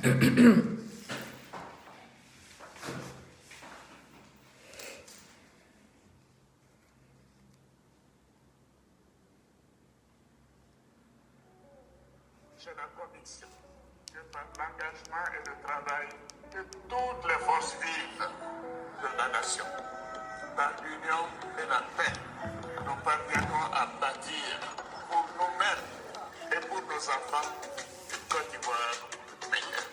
J'ai la conviction que par l'engagement et le travail de toutes les forces vives de la nation, dans l'union et la paix, nous parviendrons à bâtir pour nous-mêmes et pour nos enfants une Côte d'Ivoire meilleure.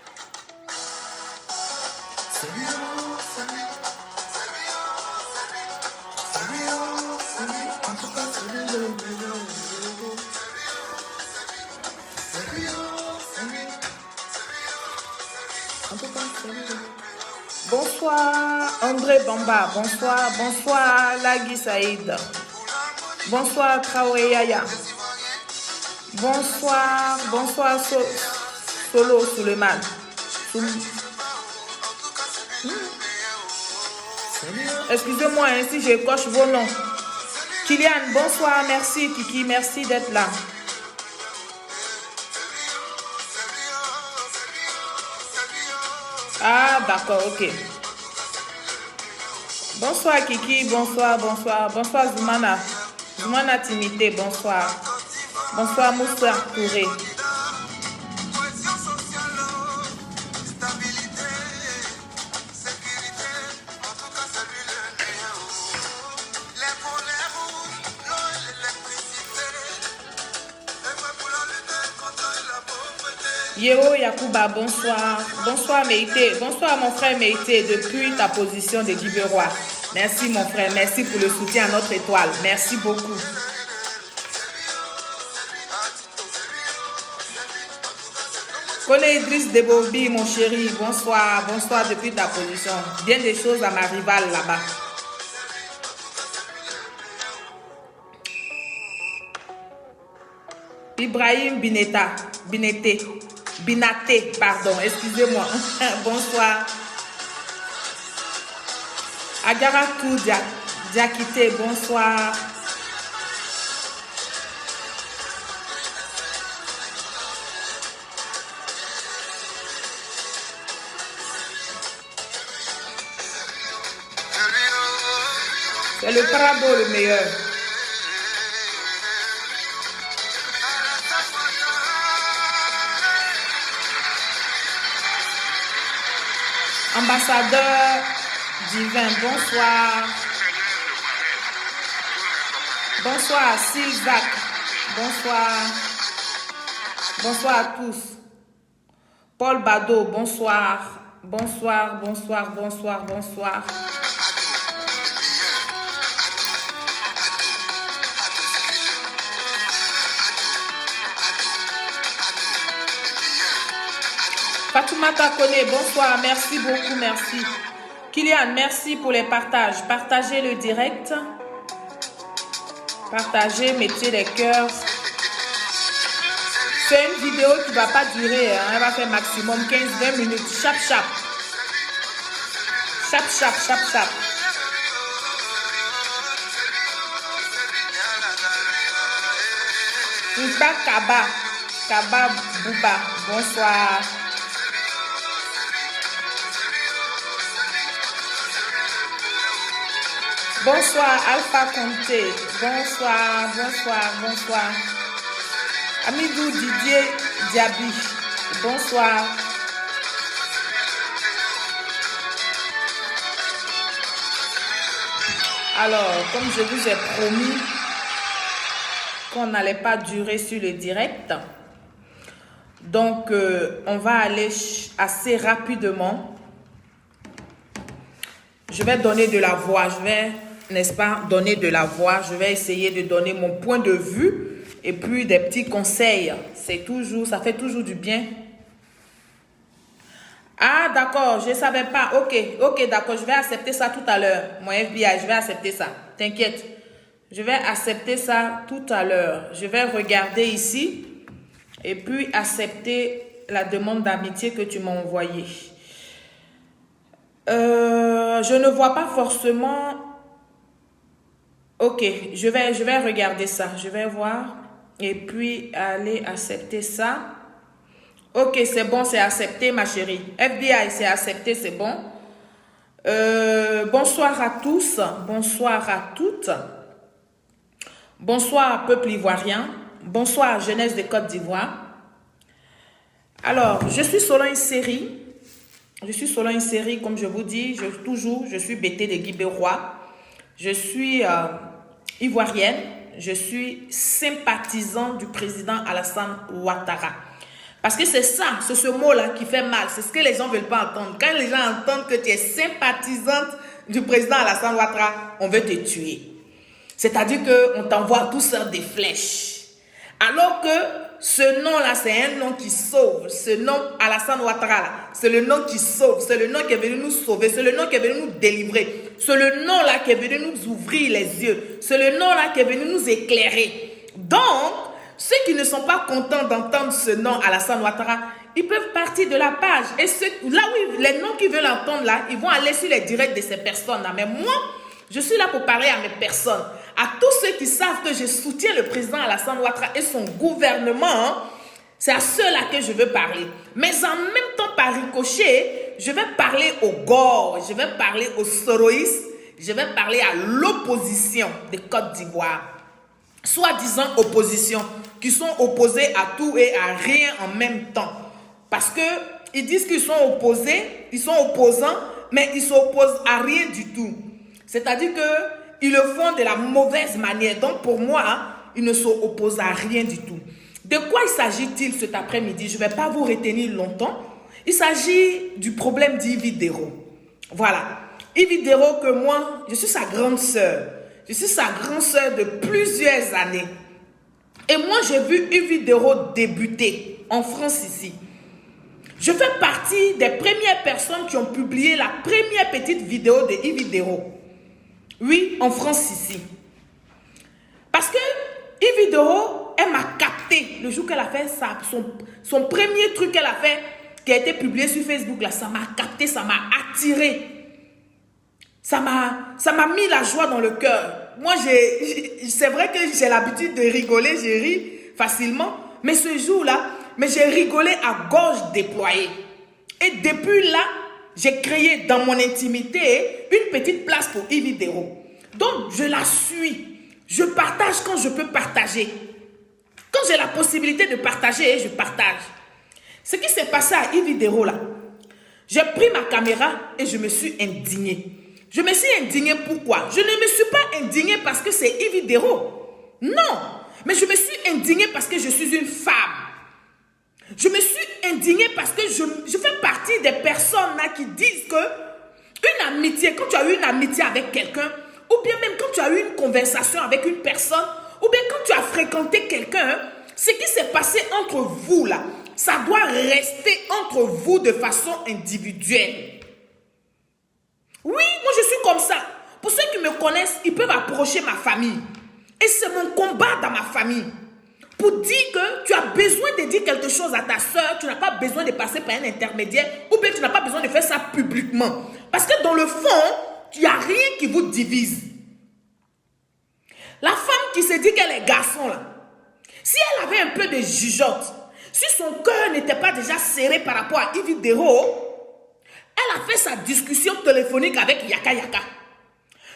Bonsoir André Bamba, bonsoir Lagui Saïd, bonsoir Traoré Yaya, bonsoir Solo Suleiman. Excusez-moi si je coche vos noms. Kylian, bonsoir, merci Kiki, merci d'être là. Ah, d'accord, ok. Bonsoir Kiki, bonsoir Zoumana. Zoumana Timité, bonsoir. Bonsoir Moussa Touré. Yeo Yakuba, bonsoir. Bonsoir Meïté. Bonsoir mon frère Meïté depuis ta position de Guibérois. Merci mon frère. Merci pour le soutien à notre étoile. Merci beaucoup. Kone Idriss Debobi, mon chéri. Bonsoir. Bonsoir depuis ta position. Bien des choses à ma rivale là-bas. Ibrahim Binaté, pardon, excusez-moi. Bonsoir. Agaratou Diakité, bonsoir. C'est le Prado le meilleur. Ambassadeur divin, bonsoir. Bonsoir Silzac. Bonsoir. Bonsoir à tous. Paul Bado, bonsoir. Bonsoir. Fatoumata Kone, bonsoir, merci beaucoup, merci. Kylian, merci pour les partages. Partagez le direct. Partagez, mettez les cœurs. C'est une vidéo qui ne va pas durer, hein. Elle va faire maximum 15-20 minutes. Chap. Mpa Kaba Bouba, bonsoir. Bonsoir Alpha Conté, bonsoir. Amidou Didier Diaby, bonsoir. Alors, comme je vous ai promis qu'on n'allait pas durer sur le direct, donc on va aller assez rapidement. Je vais donner de la voix, n'est-ce pas, donner de la voix. Je vais essayer de donner mon point de vue et puis des petits conseils. Ça fait toujours du bien. Ah, d'accord, je ne savais pas. Ok, d'accord, je vais accepter ça tout à l'heure. Mon FBI, je vais accepter ça. T'inquiète. Je vais accepter ça tout à l'heure. Je vais regarder ici et puis accepter la demande d'amitié que tu m'as envoyée. Je ne vois pas forcément. Ok, je vais regarder ça. Je vais voir et puis aller accepter ça. Ok, c'est bon, c'est accepté, ma chérie. FBI, c'est accepté, c'est bon. Bonsoir à tous, bonsoir à toutes. Bonsoir, peuple ivoirien. Bonsoir, jeunesse de Côte d'Ivoire. Alors, je suis selon une série. Comme je vous dis. Je suis Bété de Guy Roy. Je suis ivoirienne. Je suis sympathisant du président Alassane Ouattara. Parce que c'est ça, c'est ce mot-là qui fait mal. C'est ce que les gens ne veulent pas entendre. Quand les gens entendent que tu es sympathisante du président Alassane Ouattara, on veut te tuer. C'est-à-dire qu'on t'envoie tout ça des flèches. Alors que ce nom-là, c'est un nom qui sauve. Ce nom Alassane Ouattara, c'est le nom qui sauve. C'est le nom qui est venu nous sauver. C'est le nom qui est venu nous délivrer. C'est le nom-là qui est venu nous ouvrir les yeux. C'est le nom-là qui est venu nous éclairer. Donc, ceux qui ne sont pas contents d'entendre ce nom Alassane Ouattara, ils peuvent partir de la page. Et là où les noms qui veulent entendre là, ils vont aller sur les directs de ces personnes-là. Mais moi, je suis là pour parler à mes personnes. À tous ceux qui savent que je soutiens le président Alassane Ouattara et son gouvernement, c'est à ceux-là que je veux parler. Mais en même temps, par ricochet, je vais parler aux Gore, je vais parler aux Soroïstes, je vais parler à l'opposition de Côte d'Ivoire. Soi-disant opposition, qui sont opposés à tout et à rien en même temps. Parce qu'ils disent qu'ils sont opposés, ils sont opposants, mais ils ne s'opposent à rien du tout. C'est-à-dire qu'ils le font de la mauvaise manière. Donc pour moi, ils ne s'opposent à rien du tout. De quoi il s'agit-il cet après-midi? Je ne vais pas vous retenir longtemps. Il s'agit du problème d'Yves Dero. Voilà. Yves Dero que moi, je suis sa grande sœur. Je suis sa grande sœur de plusieurs années. Et moi, j'ai vu Yves Dero débuter en France ici. Je fais partie des premières personnes qui ont publié la première petite vidéo de Yves Dero. Oui, en France ici. Parce que Yves Dero, elle m'a capté le jour qu'elle a fait son premier truc qu'elle a fait, qui a été publié sur Facebook, là, ça m'a capté, ça m'a attiré. Ça m'a mis la joie dans le cœur. Moi, c'est vrai que j'ai l'habitude de rigoler, je ris facilement. Mais ce jour-là, j'ai rigolé à gorge déployée. Et depuis là, j'ai créé dans mon intimité une petite place pour Yves Dero. Donc, je la suis. Je partage quand je peux partager. Quand j'ai la possibilité de partager, je partage. Ce qui s'est passé à Yves Dero là, j'ai pris ma caméra et je me suis indignée. Je me suis indignée pourquoi? Je ne me suis pas indignée parce que c'est Yves Dero. Non. Mais je me suis indignée parce que je suis une femme. Je me suis indignée parce que je fais partie des personnes là qui disent que une amitié, quand tu as eu une amitié avec quelqu'un, ou bien même quand tu as eu une conversation avec une personne, ou bien quand tu as fréquenté quelqu'un, ce qui s'est passé entre vous là, ça doit rester entre vous de façon individuelle. Oui, moi je suis comme ça. Pour ceux qui me connaissent, ils peuvent approcher ma famille. Et c'est mon combat dans ma famille. Pour dire que tu as besoin de dire quelque chose à ta soeur, tu n'as pas besoin de passer par un intermédiaire, ou bien tu n'as pas besoin de faire ça publiquement. Parce que dans le fond, il n'y a rien qui vous divise. La femme qui se dit qu'elle est garçon là, si elle avait un peu de jugeote, si son cœur n'était pas déjà serré par rapport à Yves Dero, elle a fait sa discussion téléphonique avec Yaka Yaka.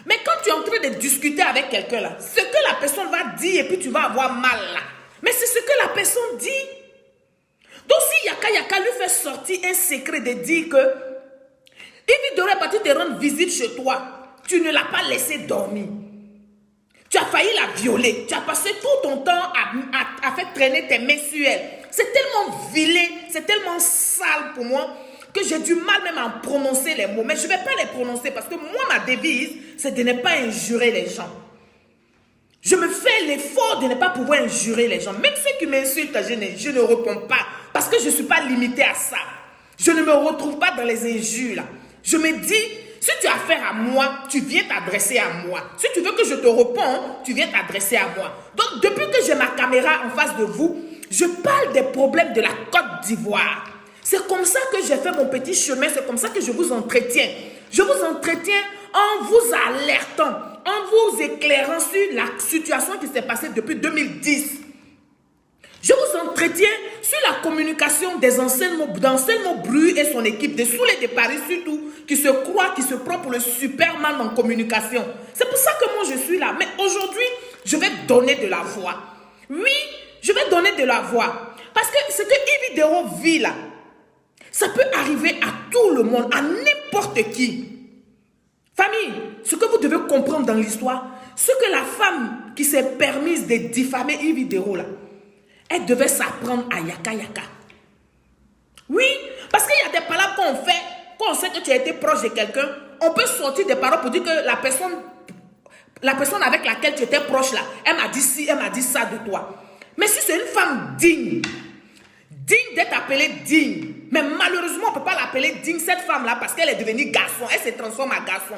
Mais quand tu es en train de discuter avec quelqu'un là, ce que la personne va dire et puis tu vas avoir mal là. Mais c'est ce que la personne dit. Donc si Yaka Yaka lui fait sortir un secret de dire que Yves Dero est parti te rendre visite chez toi, tu ne l'as pas laissé dormir. Tu as failli la violer. Tu as passé tout ton temps à faire traîner tes mains sur elle. C'est tellement vilain, c'est tellement sale pour moi que j'ai du mal même à prononcer les mots. Mais je ne vais pas les prononcer parce que moi, ma devise, c'est de ne pas injurer les gens. Je me fais l'effort de ne pas pouvoir injurer les gens. Même ceux qui m'insultent, je ne réponds pas parce que je ne suis pas limitée à ça. Je ne me retrouve pas dans les injures là. Je me dis, si tu as affaire à moi, tu viens t'adresser à moi. Si tu veux que je te réponde, tu viens t'adresser à moi. Donc, depuis que j'ai ma caméra en face de vous, je parle des problèmes de la Côte d'Ivoire. C'est comme ça que j'ai fait mon petit chemin, c'est comme ça que je vous entretiens. Je vous entretiens en vous alertant, en vous éclairant sur la situation qui s'est passée depuis 2010. Je vous entretiens sur la communication des d'Anselmo Bru et son équipe, de Soulé de Paris surtout, qui se croient, qui se prend pour le Superman en communication. C'est pour ça que moi je suis là. Mais aujourd'hui, je vais donner de la voix. Oui, je vais donner de la voix. Parce que ce que Yves Dero vit là, ça peut arriver à tout le monde, à n'importe qui. Famille, ce que vous devez comprendre dans l'histoire, ce que la femme qui s'est permise de diffamer Yves Dero là, elle devait s'apprendre à yaka yaka. Oui, parce qu'il y a des paroles qu'on fait, quand on sait que tu as été proche de quelqu'un, on peut sortir des paroles pour dire que la personne avec laquelle tu étais proche là, elle m'a dit ci, elle m'a dit ça de toi. Mais si c'est une femme digne d'être appelée digne, mais malheureusement on ne peut pas l'appeler digne cette femme là parce qu'elle est devenue garçon, elle se transforme en garçon.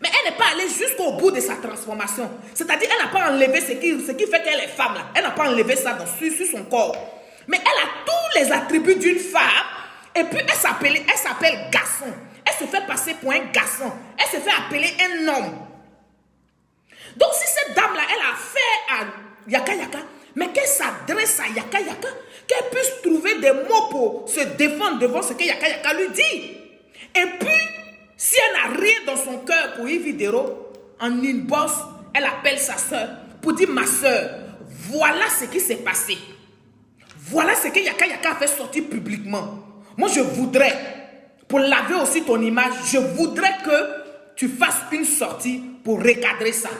Mais elle n'est pas allée jusqu'au bout de sa transformation. C'est-à-dire elle n'a pas enlevé ce qui fait qu'elle est femme là. Elle n'a pas enlevé ça sur son corps. Mais elle a tous les attributs d'une femme. Et puis elle s'appelle garçon. Elle se fait passer pour un garçon. Elle se fait appeler un homme. Donc si cette dame là, elle a fait à yaka yaka, mais qu'elle s'adresse à yaka yaka, qu'elle puisse trouver des mots pour se défendre devant ce que yaka yaka lui dit. Et puis si elle n'a rien dans son cœur pour Yves Dero, en inbox, elle appelle sa soeur pour dire ma soeur, voilà ce qui s'est passé. Voilà ce que Yaka Yaka a fait sortir publiquement. Moi, je voudrais, pour laver aussi ton image, je voudrais que tu fasses une sortie pour recadrer ça.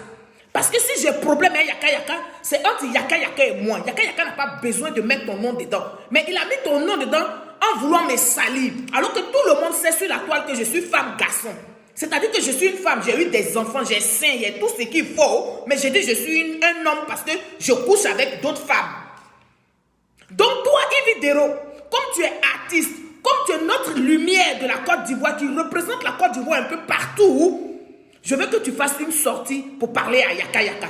Parce que si j'ai problème avec Yaka Yaka, c'est entre Yaka Yaka et moi. Yaka Yaka n'a pas besoin de mettre ton nom dedans. Mais il a mis ton nom dedans en voulant me salir. Alors que tout le monde sait sur la toile que je suis femme-garçon. C'est-à-dire que je suis une femme, j'ai eu des enfants, j'ai seins, il y a tout ce qu'il faut. Mais j'ai dit je suis un homme parce que je couche avec d'autres femmes. Donc toi, Yves Dero, comme tu es artiste, comme tu es notre lumière de la Côte d'Ivoire, qui représente la Côte d'Ivoire un peu partout, je veux que tu fasses une sortie pour parler à Yaka Yaka.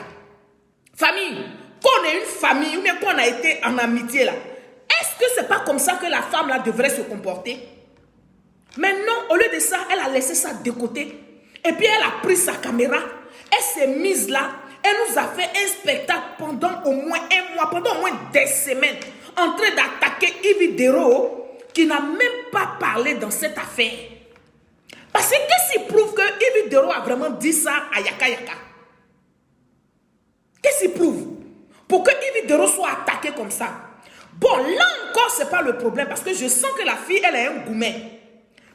Famille, quand on est une famille ou bien quand on a été en amitié là, est-ce que c'est pas comme ça que la femme là devrait se comporter? Mais non, au lieu de ça, elle a laissé ça de côté. Et puis elle a pris sa caméra, elle s'est mise là, elle nous a fait un spectacle pendant au moins un mois, pendant au moins des semaines, en train d'attaquer Yves Dero, qui n'a même pas parlé dans cette affaire. Parce que qu'est-ce qui prouve que Yves Dero a vraiment dit ça à Yaka Yaka? Qu'est-ce qui prouve? Pour que Yves Dero soit attaqué comme ça. Bon, là encore, ce n'est pas le problème, parce que je sens que la fille, elle a un goumet.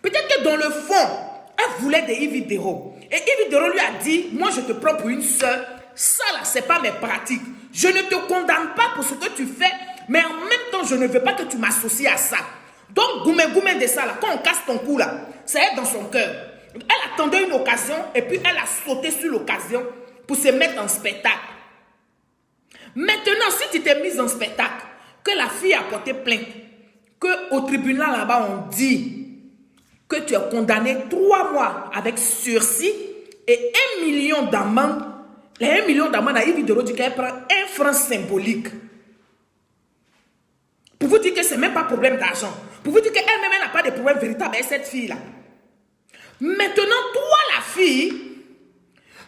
Peut-être que dans le fond, elle voulait de Yves Dero. Et Yves Dero lui a dit, moi je te prends pour une soeur. Ça là, ce n'est pas mes pratiques. Je ne te condamne pas pour ce que tu fais, mais en même temps, je ne veux pas que tu m'associes à ça. Donc, goumé de ça là, quand on casse ton cou là, c'est dans son cœur. Elle attendait une occasion et puis elle a sauté sur l'occasion pour se mettre en spectacle. Maintenant, si tu t'es mise en spectacle, que la fille a porté plainte, qu'au tribunal là-bas on dit que tu es condamné 3 mois avec sursis et 1 million d'amende. Les 1 million d'amende à Yves Dero dit qu'elle prend 1 franc symbolique. Pour vous dire que ce n'est même pas problème d'argent. Pour vous dire qu'elle-même n'a pas de problème véritable avec cette fille-là. Maintenant, toi la fille,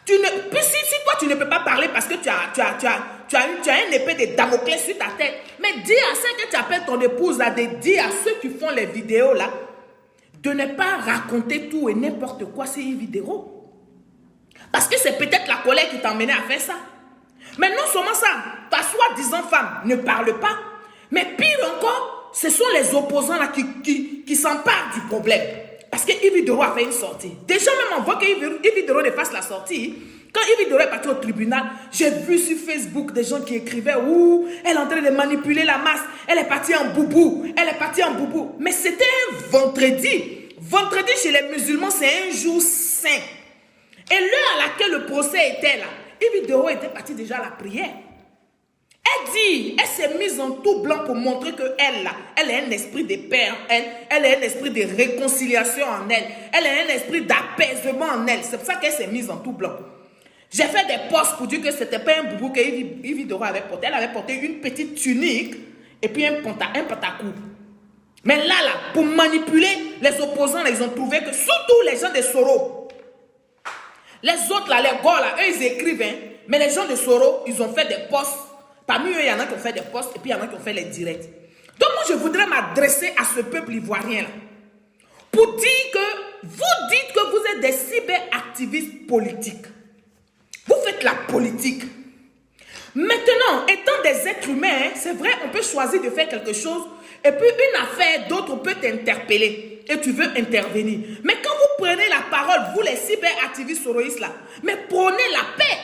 si toi tu ne peux pas parler parce que tu as une épée de Damoclès sur ta tête, mais dis à ceux que tu appelles ton épouse là, de dire à ceux qui font les vidéos là, de ne pas raconter tout et n'importe quoi sur une vidéo. Parce que c'est peut-être la colère qui t'a emmené à faire ça. Mais non seulement ça, ta soi-disant femme ne parle pas, mais pire encore, ce sont les opposants là qui s'emparent du problème. Parce que Yves Dero a fait une sortie. Déjà même avant que Yves Dero ne fasse la sortie, quand Yves Dero est parti au tribunal, j'ai vu sur Facebook des gens qui écrivaient « Ouh, elle est en train de manipuler la masse, elle est partie en boubou, elle est partie en boubou. » Mais c'était un vendredi. Vendredi chez les musulmans, c'est un jour saint. Et l'heure à laquelle le procès était là, Yves Dero était parti déjà à la prière. Elle s'est mise en tout blanc pour montrer qu'elle a un esprit de paix en elle, elle a un esprit de réconciliation en elle, elle a un esprit d'apaisement en elle. C'est pour ça qu'elle s'est mise en tout blanc. J'ai fait des posts pour dire que ce n'était pas un boubou que Yves Dero avait porté. Elle avait porté une petite tunique et puis un pantalon. Mais là, pour manipuler les opposants, ils ont trouvé que surtout les gens de Soro, les autres, là, les gars, là, eux, ils écrivent, hein, mais les gens de Soro, ils ont fait des posts. Parmi eux, il y en a qui ont fait des posts et puis il y en a qui ont fait les directs. Donc moi, je voudrais m'adresser à ce peuple ivoirien là. Pour dire que vous dites que vous êtes des cyberactivistes politiques. Vous faites la politique. Maintenant, étant des êtres humains, c'est vrai, on peut choisir de faire quelque chose et puis une affaire, d'autres peut t'interpeller et tu veux intervenir. Mais quand vous prenez la parole, vous les cyberactivistes soroïstes là, mais prenez la paix.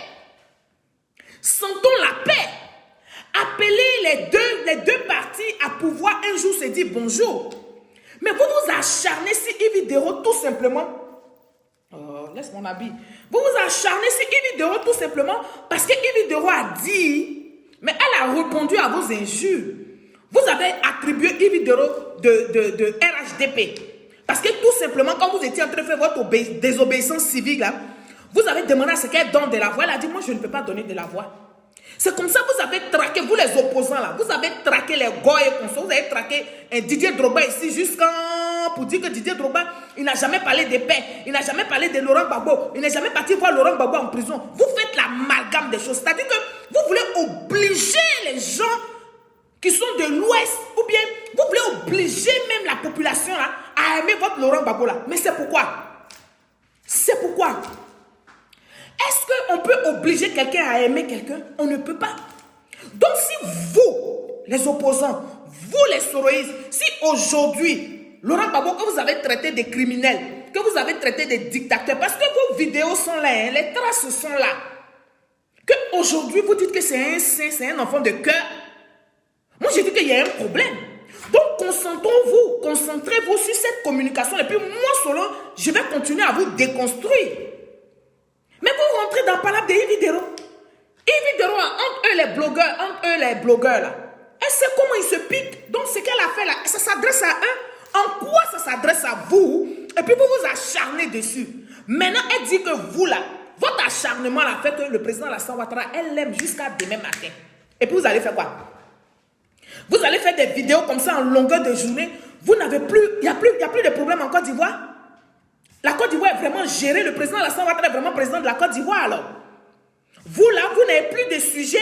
Sentons la paix. Appelez les deux parties à pouvoir un jour se dire bonjour. Mais vous vous acharnez sur Yves Dero tout simplement. Oh, laisse mon habit. Vous vous acharnez sur Yves Dero tout simplement parce que Yves Dero a dit, mais elle a répondu à vos injures. Vous avez attribué Yves Dero de RHDP. Parce que tout simplement, quand vous étiez en train de faire votre désobéissance civique, là, vous avez demandé à ce qu'elle donne de la voix. Elle a dit, moi, je ne peux pas donner de la voix. C'est comme ça que vous avez traqué, vous les opposants là, vous avez traqué les Goy et consorts, vous avez traqué Didier Drogba ici pour dire que Didier Drogba, il n'a jamais parlé de paix, il n'a jamais parlé de Laurent Gbagbo, il n'est jamais parti voir Laurent Gbagbo en prison. Vous faites l'amalgame des choses, c'est-à-dire que vous voulez obliger les gens qui sont de l'Ouest, ou bien vous voulez obliger même la population là à aimer votre Laurent Gbagbo là. Mais c'est pourquoi? C'est pourquoi? Est-ce qu'on peut obliger quelqu'un à aimer quelqu'un? On ne peut pas. Donc si vous, les opposants, vous les soroïstes, si aujourd'hui, Laurent Gbagbo, que vous avez traité de criminels, que vous avez traité de dictateurs, parce que vos vidéos sont là, hein, les traces sont là, qu'aujourd'hui vous dites que c'est un saint, c'est un enfant de cœur, moi je dis qu'il y a un problème. Donc concentrez-vous sur cette communication et puis moi solo, je vais continuer à vous déconstruire. Mais vous rentrez dans le palabre de Yves Dero. Yves Dero, entre eux les blogueurs là, elle sait comment ils se piquent. Donc ce qu'elle a fait là, ça s'adresse à eux. En quoi ça s'adresse à vous? Et puis vous vous acharnez dessus. Maintenant, elle dit que vous là, votre acharnement là fait que le président Alassane Ouattara, elle l'aime jusqu'à demain matin. Et puis vous allez faire quoi? Vous allez faire des vidéos comme ça en longueur de journée. Vous n'avez plus, il n'y a plus de problème en Côte d'Ivoire. La Côte d'Ivoire est vraiment gérée. Le président Alassane Ouattara est vraiment président de la Côte d'Ivoire alors. Vous là, vous n'avez plus de sujet.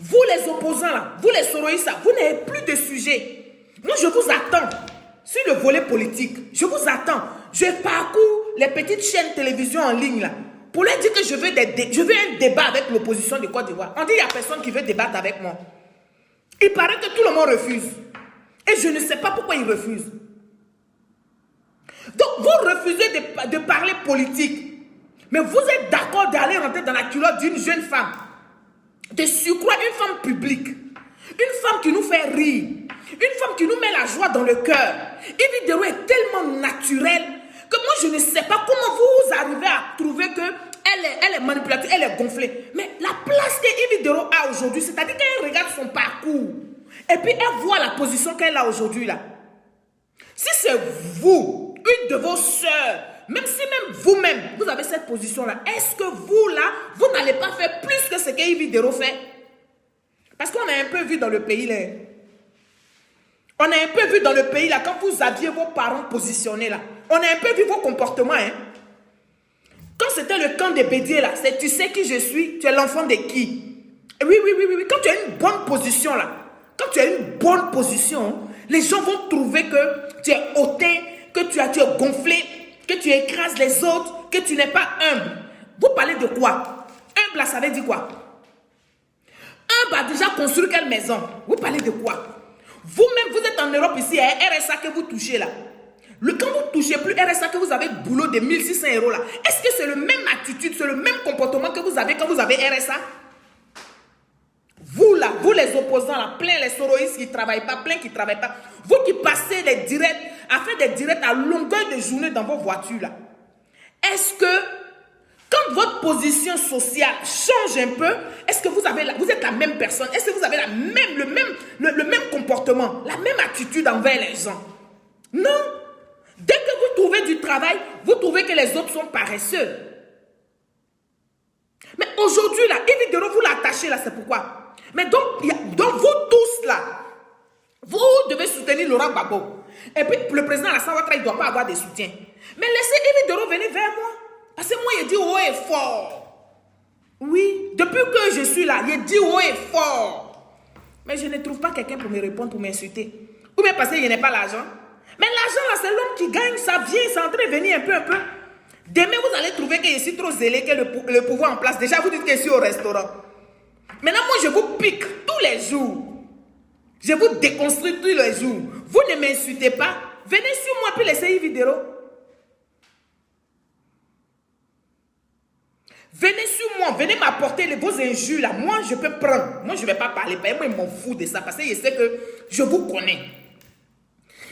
Vous les opposants là, vous les soroïstes là, vous n'avez plus de sujet. Moi je vous attends sur le volet politique. Je vous attends. Je parcours les petites chaînes télévision en ligne là pour leur dire que je veux un débat avec l'opposition de Côte d'Ivoire. On dit qu'il n'y a personne qui veut débattre avec moi. Il paraît que tout le monde refuse. Et je ne sais pas pourquoi ils refusent. Donc vous refusez de parler politique. Mais vous êtes d'accord d'aller rentrer dans la culotte d'une jeune femme. De surcroît une femme publique. Une femme qui nous fait rire. Une femme qui nous met la joie dans le cœur. Yves Dero est tellement naturelle que moi je ne sais pas comment vous arrivez à trouver qu'elle est manipulative, elle est gonflée. Mais la place que Yves Dero a aujourd'hui, c'est-à-dire qu'elle regarde son parcours. Et puis elle voit la position qu'elle a aujourd'hui là. Si c'est vous, une de vos sœurs, même si même vous-même, vous avez cette position-là, est-ce que vous, là, vous n'allez pas faire plus que ce que Yves Dero fait? Parce qu'on a un peu vu dans le pays, là. On a un peu vu dans le pays, là, quand vous aviez vos parents positionnés, là. On a un peu vu vos comportements, hein. Quand c'était le camp des Bédier, là, c'est tu sais qui je suis, tu es l'enfant de qui? Oui. Quand tu as une bonne position, là, quand tu as une bonne position, les gens vont trouver que tu es hautain, que tu es gonflé, que tu écrases les autres, que tu n'es pas humble. Vous parlez de quoi? Humble, là, ça veut dire quoi? Humble a déjà construit quelle maison? Vous parlez de quoi? Vous-même, vous êtes en Europe ici, hein, RSA que vous touchez là. Quand vous ne touchez plus RSA, que vous avez le boulot de 1600 € là, est-ce que c'est le même attitude, c'est le même comportement que vous avez quand vous avez RSA? Vous là, vous les opposants là, plein les soroïstes qui ne travaillent pas, plein qui ne travaillent pas. Vous qui passez les directs, à faire des directs à longueur de journée dans vos voitures là. Est-ce que, quand votre position sociale change un peu, est-ce que vous êtes la même personne? Est-ce que vous avez le même comportement, la même attitude envers les gens? Non. Dès que vous trouvez du travail, vous trouvez que les autres sont paresseux. Mais aujourd'hui là, Yves Dero, vous l'attachez là, c'est pourquoi? Mais donc vous tous là, vous devez soutenir Laurent Gbagbo. Et puis le président Alassane Ouattara, il ne doit pas avoir de soutien. Mais laissez Yves Dero venir vers moi. Parce que moi, il dit haut et fort. Oui, depuis que je suis là, il dit haut et fort. Mais je ne trouve pas quelqu'un pour me répondre, pour m'insulter. Ou bien parce qu'il n'y a pas l'argent. Mais l'argent là, c'est l'homme qui gagne, ça vient, c'est en train de venir un peu, un peu. Demain, vous allez trouver que je suis trop zélé, que le pouvoir en place. Déjà, vous dites que je suis au restaurant. Maintenant, moi, je vous pique tous les jours. Je vous déconstruis tous les jours. Vous ne m'insultez pas. Venez sur moi puis laissez une vidéo. Venez sur moi, venez m'apporter vos injures là. Moi, je peux prendre. Moi, je ne vais pas parler. Moi, je m'en fous de ça parce que je sais que je vous connais.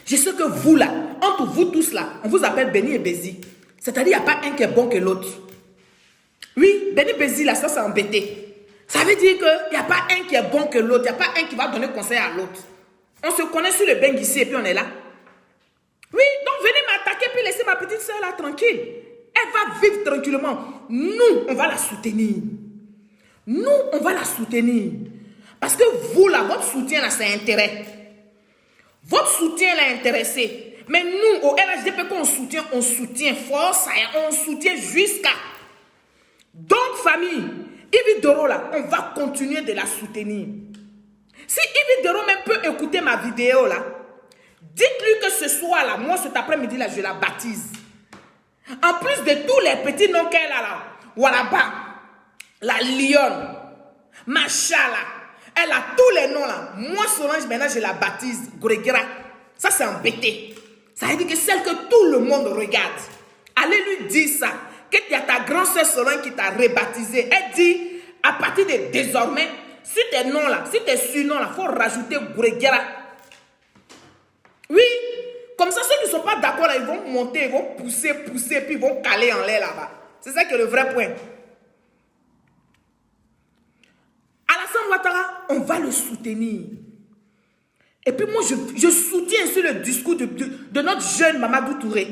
Je sais que vous là, entre vous tous là, on vous appelle Béni et Bézi. C'est-à-dire, il n'y a pas un qui est bon que l'autre. Oui, Béni Bézi là, ça c'est embêté. Ça veut dire qu'il n'y a pas un qui est bon que l'autre. Il n'y a pas un qui va donner conseil à l'autre. On se connaît sur le beng ici et puis on est là. Oui, donc venez m'attaquer puis laissez ma petite soeur là tranquille. Elle va vivre tranquillement. Nous, on va la soutenir. Nous, on va la soutenir. Parce que vous là, votre soutien là, c'est intérêt. Votre soutien l'a intéressé. Mais nous, au LHDP, quand on soutient fort, on soutient jusqu'à. Donc, famille, Yves Doro là, on va continuer de la soutenir. Si Yves Doro même peut écouter ma vidéo là, dites-lui que ce soir là, moi cet après-midi là, je la baptise. En plus de tous les petits noms qu'elle a là, Walaba, la Lionne, Machala, elle a tous les noms là. Moi Solange maintenant je la baptise Grégira. Ça c'est embêté. Ça veut dire que celle que tout le monde regarde. Allez lui dire ça. Que tu as ta grande soeur Solange qui t'a rebaptisé. Elle dit, à partir de désormais, si tes noms là, si tes surnoms là, il faut rajouter Grégira. Oui. Comme ça, ceux qui ne sont pas d'accord, ils vont monter, ils vont pousser, puis ils vont caler en l'air là-bas. C'est ça qui est le vrai point. Alassane Ouattara, on va le soutenir. Et puis moi, je soutiens sur le discours de notre jeune Mamadou Touré.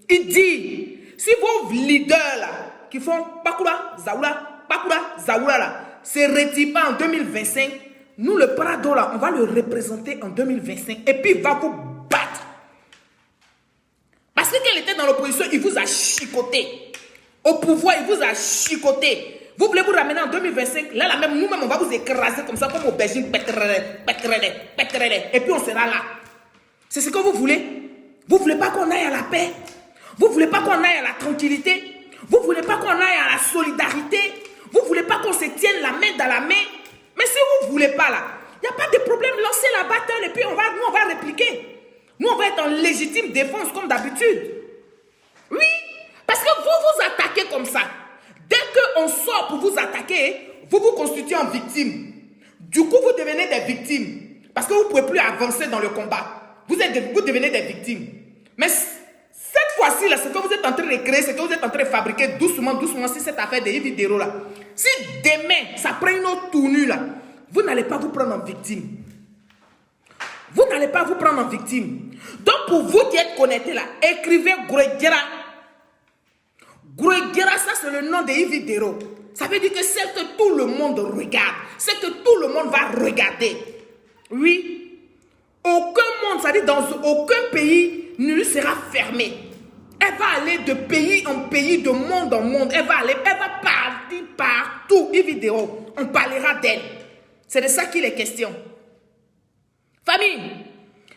Il dit, si vos leaders là, qui font Pakura, Zaoula là, se retirent pas en 2025, nous le Prado là, on va le représenter en 2025. Et puis il va vous battre. Parce que quand il était dans l'opposition, il vous a chicoté. Au pouvoir, il vous a chicoté. Vous voulez vous ramener en 2025, là même, nous-mêmes, on va vous écraser comme ça, comme aubergine, et puis on sera là. C'est ce que vous voulez. Vous ne voulez pas qu'on aille à la paix. Vous ne voulez pas qu'on aille à la tranquillité. Vous ne voulez pas qu'on aille à la solidarité. Vous ne voulez pas qu'on se tienne la main dans la main. Mais si vous ne voulez pas là, il n'y a pas de problème, lancez la bataille et puis nous on va répliquer. Nous on va être en légitime défense comme d'habitude. Oui, parce que vous vous attaquez comme ça. Dès qu'on sort pour vous attaquer, vous vous constituez en victime. Du coup, vous devenez des victimes. Parce que vous ne pouvez plus avancer dans le combat. Vous devenez des victimes. Mais cette fois-ci, là, ce que vous êtes en train de créer, ce que vous êtes en train de fabriquer doucement, si cette affaire de Yves Dero là, si demain, ça prend une autre tournure là, vous n'allez pas vous prendre en victime. Vous n'allez pas vous prendre en victime. Donc, pour vous qui êtes connectés là, écrivez Grégira. Grégira, ça c'est le nom de Yves Dero. Ça veut dire que c'est que tout le monde regarde. C'est que tout le monde va regarder. Oui. Aucun monde, ça dit dans aucun pays ne lui sera fermé. Elle va aller de pays en pays, de monde en monde. Elle va partir partout. Yves Dero, on parlera d'elle. C'est de ça qu'il est question. Famille,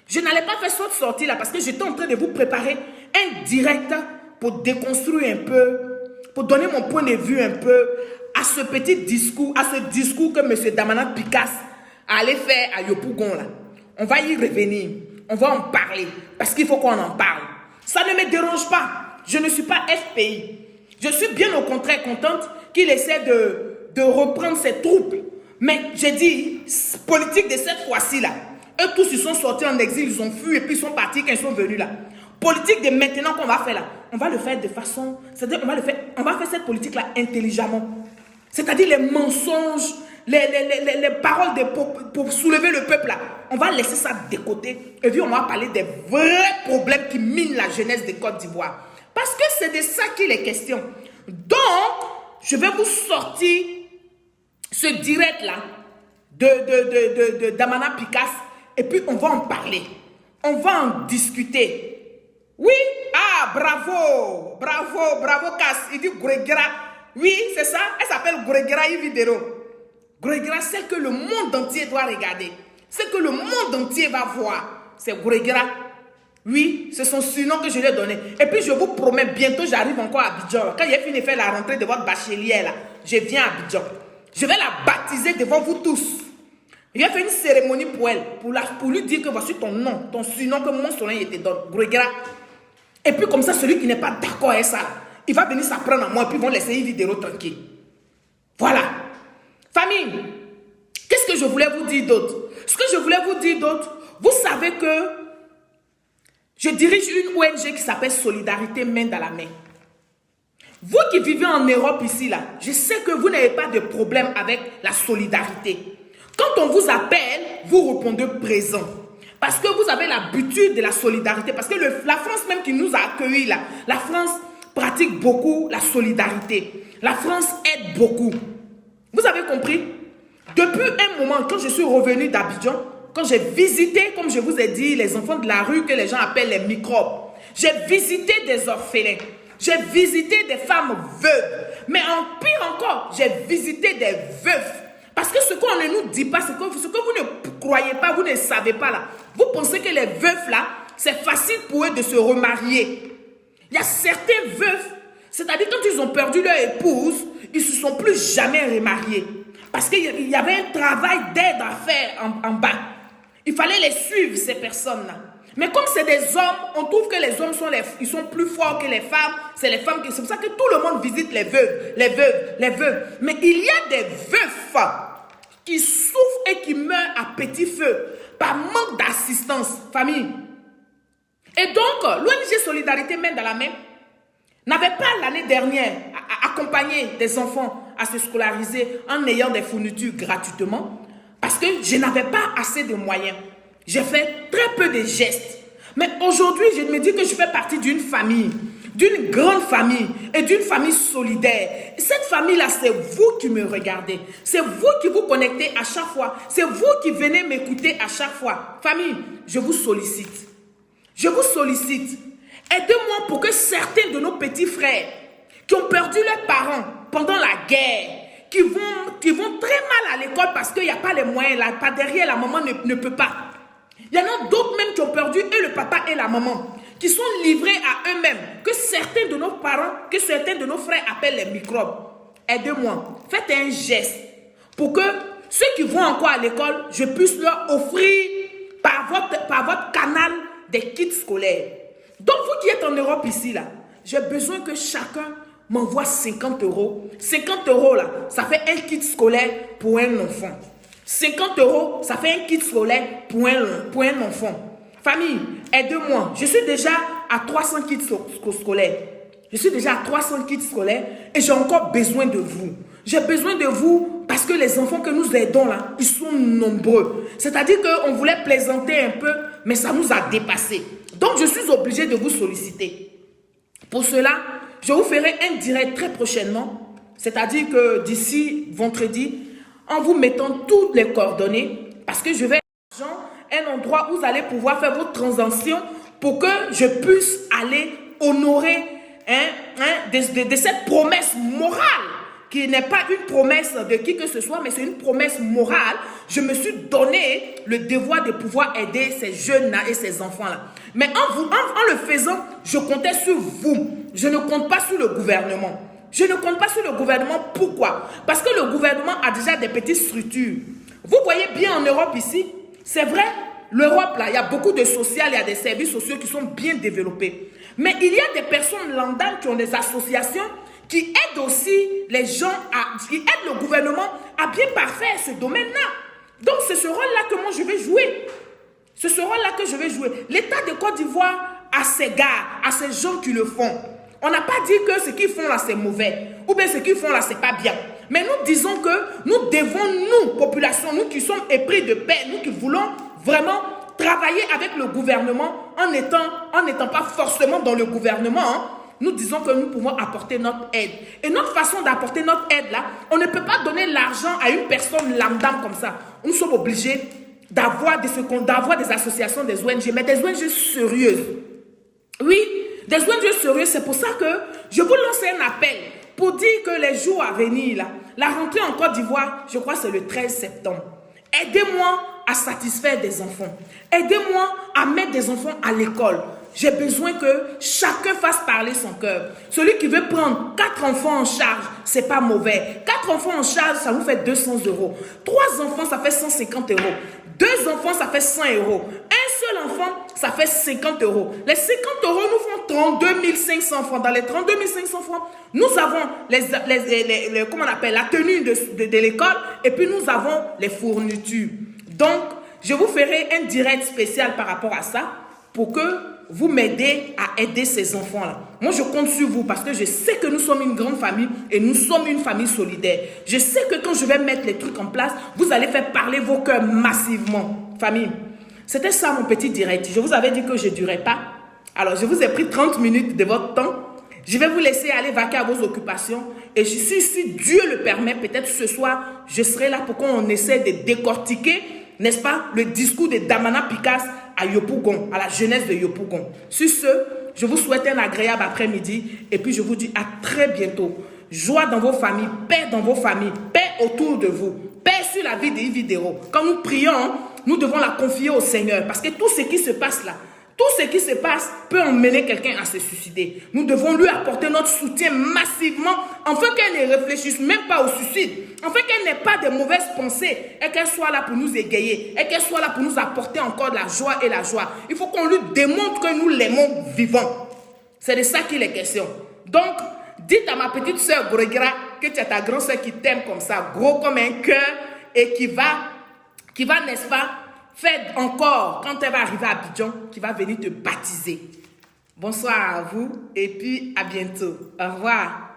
je n'allais pas faire cette sortie là parce que j'étais en train de vous préparer un direct pour déconstruire un peu, pour donner mon point de vue un peu à ce petit discours, à ce discours que M. Damana Picasse allait faire à Yopougon là. On va y revenir, on va en parler, parce qu'il faut qu'on en parle. Ça ne me dérange pas, je ne suis pas FPI. Je suis bien au contraire contente qu'il essaie de reprendre ses troupes. Mais j'ai dit, politique de cette fois-ci là, eux tous ils sont sortis en exil, ils ont fui et puis ils sont partis quand ils sont venus là. Politique de maintenant qu'on va faire là, on va le faire de façon, c'est-à-dire on va faire cette politique là intelligemment. C'est-à-dire les mensonges, les paroles pour soulever le peuple là, on va laisser ça de côté et puis on va parler des vrais problèmes qui minent la jeunesse de Côte d'Ivoire. Parce que c'est de ça qu'il est question. Donc, je vais vous sortir ce direct là de Damana Picasse et puis on va en parler. On va en discuter. Oui, bravo, Cass. Il dit Grégira, Oui, c'est ça. Elle s'appelle Grégra Ividero. Grégra, celle que le monde entier doit regarder. Celle que le monde entier va voir. C'est Grégra. Oui, c'est son surnom que je lui ai donné. Et puis je vous promets, bientôt j'arrive encore à Abidjan. Quand j'ai fini de faire la rentrée de votre bachelière, là, je viens à Abidjan. Je vais la baptiser devant vous tous. Je vais faire une cérémonie pour elle, pour lui dire que voici ton nom, ton surnom, que mon surnom il te donne, Grégra. Et puis comme ça, celui qui n'est pas d'accord avec ça, il va venir s'apprendre à moi et puis ils vont laisser une vidéo tranquille. Voilà. Famille, qu'est-ce que je voulais vous dire d'autre? Ce que je voulais vous dire d'autre, vous savez que je dirige une ONG qui s'appelle Solidarité Main dans la Main. Vous qui vivez en Europe ici, là, je sais que vous n'avez pas de problème avec la solidarité. Quand on vous appelle, vous répondez présent. Parce que vous avez l'habitude de la solidarité. Parce que la France même qui nous a accueillis, là, la France pratique beaucoup la solidarité. La France aide beaucoup. Vous avez compris? Depuis un moment, quand je suis revenu d'Abidjan, quand j'ai visité, comme je vous ai dit, les enfants de la rue que les gens appellent les microbes, j'ai visité des orphelins, j'ai visité des femmes veuves, mais en pire encore, j'ai visité des veufs. Parce que ce qu'on ne nous dit pas, ce que vous ne croyez pas, vous ne savez pas là, vous pensez que les veufs là, c'est facile pour eux de se remarier. Il y a certains veufs, c'est-à-dire quand ils ont perdu leur épouse, ils ne se sont plus jamais remariés. Parce qu'il y avait un travail d'aide à faire en bas. Il fallait les suivre, ces personnes-là. Mais comme c'est des hommes, on trouve que les hommes ils sont plus forts que les femmes. C'est les femmes c'est pour ça que tout le monde visite les veuves, les veuves, les veuves. Mais il y a des veufs qui souffrent et qui meurent à petit feu par manque d'assistance, famille. Et donc, l'ONG Solidarité Main dans la Main n'avait pas l'année dernière accompagné des enfants à se scolariser en ayant des fournitures gratuitement. Parce que je n'avais pas assez de moyens. J'ai fait très peu de gestes. Mais aujourd'hui, je me dis que je fais partie d'une famille, d'une grande famille et d'une famille solidaire. Cette famille-là, c'est vous qui me regardez. C'est vous qui vous connectez à chaque fois. C'est vous qui venez m'écouter à chaque fois. Famille, je vous sollicite. Je vous sollicite. Aidez-moi pour que certains de nos petits frères qui ont perdu leurs parents pendant la guerre, qui vont très mal à l'école parce qu'il n'y a pas les moyens, là, pas derrière, la maman ne peut pas. Il y en a d'autres même qui ont perdu et le papa et la maman, qui sont livrés à eux-mêmes, que certains de nos parents, que certains de nos frères appellent les microbes. Aidez-moi, faites un geste pour que ceux qui vont encore à l'école, je puisse leur offrir par votre canal des kits scolaires. Donc vous qui êtes en Europe ici, là, j'ai besoin que chacun m'envoie 50 euros. 50 euros là, ça fait un kit scolaire pour un enfant. 50 euros, ça fait un kit scolaire pour un enfant. Famille, aidez-moi. Je suis déjà à 300 kits scolaires. Je suis déjà à 300 kits scolaires et j'ai encore besoin de vous. J'ai besoin de vous parce que les enfants que nous aidons là, ils sont nombreux. C'est-à-dire qu'on voulait plaisanter un peu, mais ça nous a dépassé. Donc je suis obligée de vous solliciter. Pour cela, je vous ferai un direct très prochainement, c'est-à-dire que d'ici vendredi, en vous mettant toutes les coordonnées, parce que je vais un endroit où vous allez pouvoir faire vos transactions pour que je puisse aller honorer de cette promesse morale, qui n'est pas une promesse de qui que ce soit, mais c'est une promesse morale. Je me suis donné le devoir de pouvoir aider ces jeunes-là et ces enfants-là. Mais en le faisant, je comptais sur vous. Je ne compte pas sur le gouvernement. Je ne compte pas sur le gouvernement. Pourquoi? Parce que le gouvernement a déjà des petites structures. Vous voyez bien en Europe ici, c'est vrai, l'Europe là, il y a beaucoup de social, il y a des services sociaux qui sont bien développés. Mais il y a des personnes lambda qui ont des associations qui aident aussi les gens, qui aident le gouvernement à bien parfaire ce domaine-là. Donc c'est ce rôle-là que moi je vais jouer. C'est ce rôle-là que je vais jouer. L'État de Côte d'Ivoire a ses gars, a ces gens qui le font. On n'a pas dit que ce qu'ils font là c'est mauvais, ou bien ce qu'ils font là c'est pas bien. Mais nous disons que nous devons, nous, population, nous qui sommes épris de paix, nous qui voulons vraiment travailler avec le gouvernement en n'étant pas forcément dans le gouvernement, hein, nous disons que nous pouvons apporter notre aide. Et notre façon d'apporter notre aide là, on ne peut pas donner l'argent à une personne lambda comme ça. Nous sommes obligés d'avoir des associations, des ONG, mais des ONG sérieuses. Oui, des ONG sérieuses, c'est pour ça que je vous lance un appel pour dire que les jours à venir, là, la rentrée en Côte d'Ivoire, je crois que c'est le 13 septembre. Aidez-moi à satisfaire des enfants. Aidez-moi à mettre des enfants à l'école. J'ai besoin que chacun fasse parler son cœur. Celui qui veut prendre 4 enfants en charge, c'est pas mauvais. 4 enfants en charge, ça vous fait 200 euros. 3 enfants, ça fait 150 euros. 2 enfants, ça fait 100 euros. Un seul enfant, ça fait 50 euros. Les 50 euros nous font 32 500 francs. Dans les 32 500 francs, nous avons comment on appelle, la tenue de l'école et puis nous avons les fournitures. Donc, je vous ferai un direct spécial par rapport à ça pour que vous m'aidez à aider ces enfants-là. Moi, je compte sur vous parce que je sais que nous sommes une grande famille et nous sommes une famille solidaire. Je sais que quand je vais mettre les trucs en place, vous allez faire parler vos cœurs massivement. Famille, c'était ça mon petit direct. Je vous avais dit que je ne durais pas. Alors, je vous ai pris 30 minutes de votre temps. Je vais vous laisser aller vaquer à vos occupations. Et si Dieu le permet, peut-être ce soir, je serai là pour qu'on essaie de décortiquer, n'est-ce pas, le discours de Damana Picasse à Yopougon, à la jeunesse de Yopougon. Sur ce, je vous souhaite un agréable après-midi et puis je vous dis à très bientôt. Joie dans vos familles, paix dans vos familles, paix autour de vous, paix sur la vie des vidéos. Quand nous prions, nous devons la confier au Seigneur parce que tout ce qui se passe là, tout ce qui se passe peut emmener quelqu'un à se suicider. Nous devons lui apporter notre soutien massivement afin qu'elle ne réfléchisse même pas au suicide, afin qu'elle n'ait pas de mauvaises pensées et qu'elle soit là pour nous égayer et qu'elle soit là pour nous apporter encore de la joie et la joie. Il faut qu'on lui démontre que nous l'aimons vivant. C'est de ça qu'il est question. Donc, dites à ma petite soeur Grégra que tu as ta grande soeur qui t'aime comme ça, gros comme un cœur et qui va, n'est-ce pas, faites encore, quand elle va arriver à Abidjan, qui va venir te baptiser. Bonsoir à vous et puis à bientôt. Au revoir.